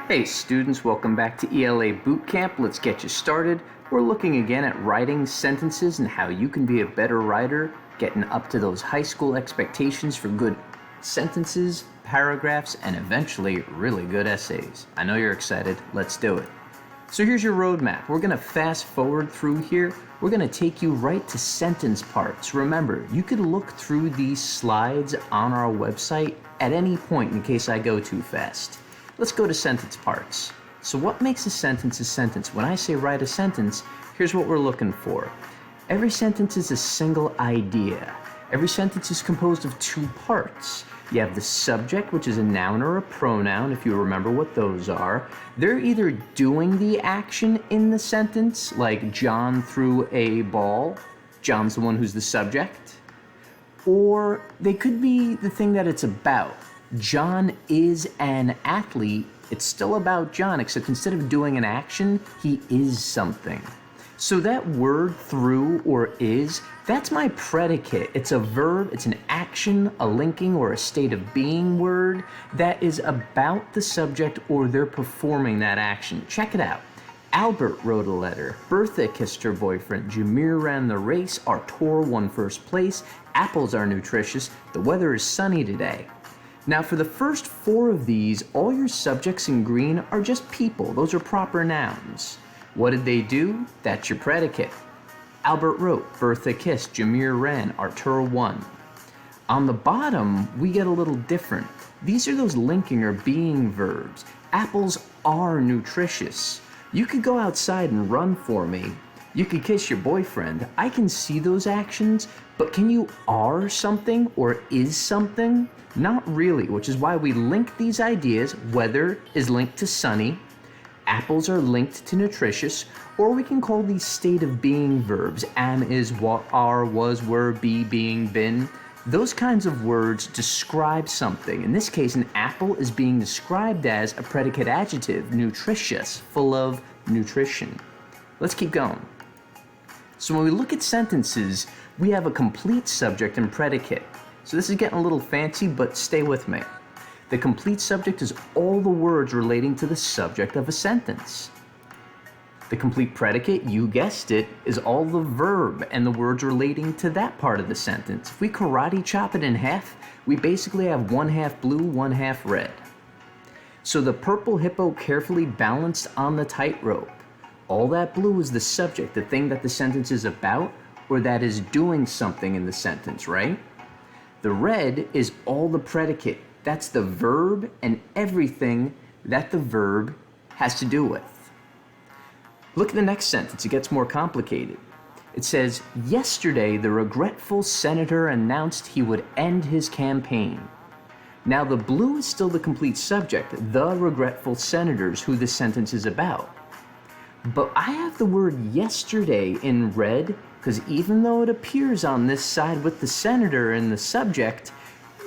Hey students, welcome back to ELA Bootcamp. Let's get you started. We're looking again at writing sentences and how you can be a better writer, getting up to those high school expectations for good sentences, paragraphs, and eventually really good essays. I know you're excited. Let's do it. So here's your roadmap. We're going to fast forward through here. We're going to take you right to sentence parts. Remember, you could look through these slides on our website at any point in case I go too fast. Let's go to sentence parts. So what makes a sentence a sentence? When I say write a sentence, here's what we're looking for. Every sentence is a single idea. Every sentence is composed of two parts. You have the subject, which is a noun or a pronoun, if you remember what those are. They're either doing the action in the sentence, like John threw a ball. John's the one who's the subject. Or they could be the thing that it's about. John is an athlete. It's still about John, except instead of doing an action, he is something. So that word through or is, that's my predicate. It's a verb, it's an action, a linking, or a state of being word that is about the subject or they're performing that action. Check it out. Albert wrote a letter. Bertha kissed her boyfriend. Jameer ran the race. Artur won first place. Apples are nutritious. The weather is sunny today. Now for the first four of these, all your subjects in green are just people. Those are proper nouns. What did they do? That's your predicate. Albert wrote, Bertha kissed, Jameer ran, Artur won. On the bottom, we get a little different. These are those linking or being verbs. Apples are nutritious. You could go outside and run for me. You could kiss your boyfriend. I can see those actions, but can you are something or is something? Not really, which is why we link these ideas. Weather is linked to sunny, apples are linked to nutritious, or we can call these state of being verbs. Am, is, what, are, was, were, be, being, been. Those kinds of words describe something. In this case, an apple is being described as a predicate adjective, nutritious, full of nutrition. Let's keep going. So when we look at sentences, we have a complete subject and predicate. So this is getting a little fancy, but stay with me. The complete subject is all the words relating to the subject of a sentence. The complete predicate, you guessed it, is all the verb and the words relating to that part of the sentence. If we karate chop it in half, we basically have one half blue, one half red. So the purple hippo carefully balanced on the tightrope. All that blue is the subject, the thing that the sentence is about, or that is doing something in the sentence, right? The red is all the predicate. That's the verb and everything that the verb has to do with. Look at the next sentence. It gets more complicated. It says, yesterday the regretful senator announced he would end his campaign. Now the blue is still the complete subject, the regretful senators, who this sentence is about. But I have the word yesterday in red because even though it appears on this side with the senator and the subject,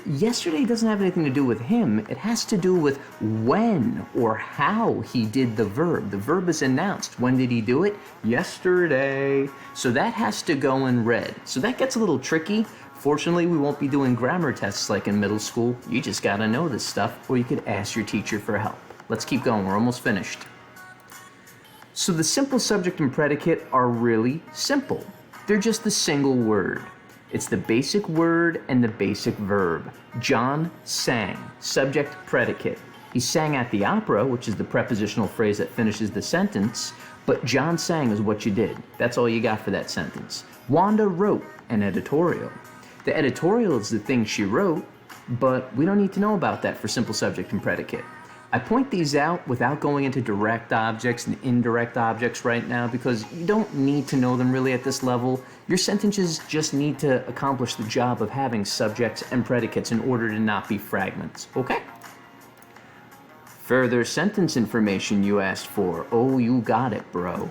yesterday doesn't have anything to do with him. It has to do with when or how he did the verb. The verb is announced. When did he do it? Yesterday. So that has to go in red. So that gets a little tricky. Fortunately, we won't be doing grammar tests like in middle school. You just gotta know this stuff, or you could ask your teacher for help. Let's keep going. We're almost finished. So the simple subject and predicate are really simple. They're just the single word. It's the basic word and the basic verb. John sang, subject, predicate. He sang at the opera, which is the prepositional phrase that finishes the sentence, but John sang is what you did. That's all you got for that sentence. Wanda wrote an editorial. The editorial is the thing she wrote, but we don't need to know about that for simple subject and predicate. I point these out without going into direct objects and indirect objects right now because you don't need to know them really at this level. Your sentences just need to accomplish the job of having subjects and predicates in order to not be fragments, okay? Further sentence information you asked for. Oh, you got it, bro.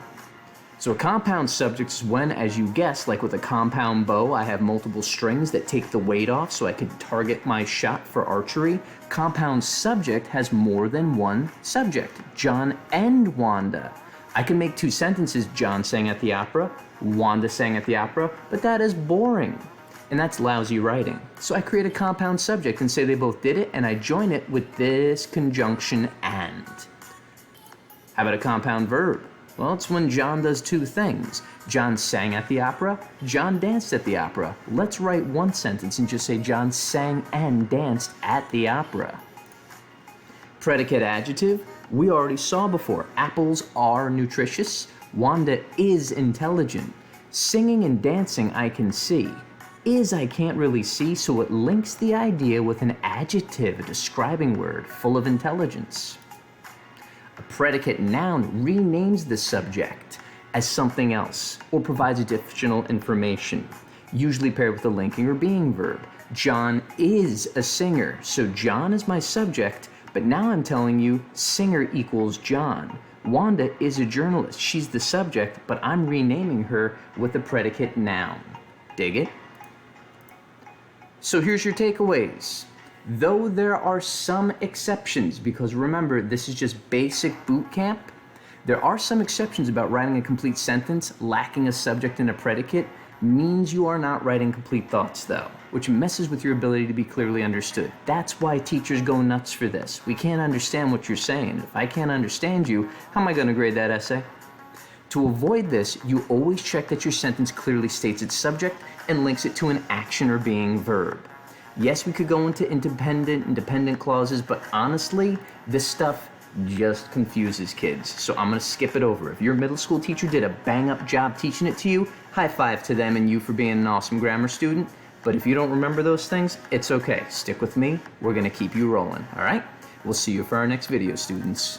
So a compound subject is when, as you guessed, like with a compound bow, I have multiple strings that take the weight off so I can target my shot for archery. Compound subject has more than one subject. John and Wanda. I can make two sentences. John sang at the opera, Wanda sang at the opera, but that is boring. And that's lousy writing. So I create a compound subject and say they both did it, and I join it with this conjunction and. How about a compound verb? Well, it's when John does two things. John sang at the opera, John danced at the opera. Let's write one sentence and just say John sang and danced at the opera. Predicate adjective, we already saw before. Apples are nutritious. Wanda is intelligent. Singing and dancing I can see. Is I can't really see, so it links the idea with an adjective, a describing word, full of intelligence. A predicate noun renames the subject as something else or provides additional information, usually paired with a linking or being verb. John is a singer, so John is my subject, but now I'm telling you singer equals John. Wanda is a journalist. She's the subject, but I'm renaming her with a predicate noun. Dig it? So here's your takeaways. Though there are some exceptions, because remember, this is just basic boot camp, there are some exceptions about writing a complete sentence lacking a subject and a predicate means you are not writing complete thoughts though, which messes with your ability to be clearly understood. That's why teachers go nuts for this. We can't understand what you're saying. If I can't understand you, how am I going to grade that essay? To avoid this, you always check that your sentence clearly states its subject and links it to an action or being verb. Yes, we could go into independent and dependent clauses, but honestly, this stuff just confuses kids. So I'm gonna skip it over. If your middle school teacher did a bang-up job teaching it to you, high five to them and you for being an awesome grammar student. But if you don't remember those things, it's okay. Stick with me. We're gonna keep you rolling, all right? We'll see you for our next video, students.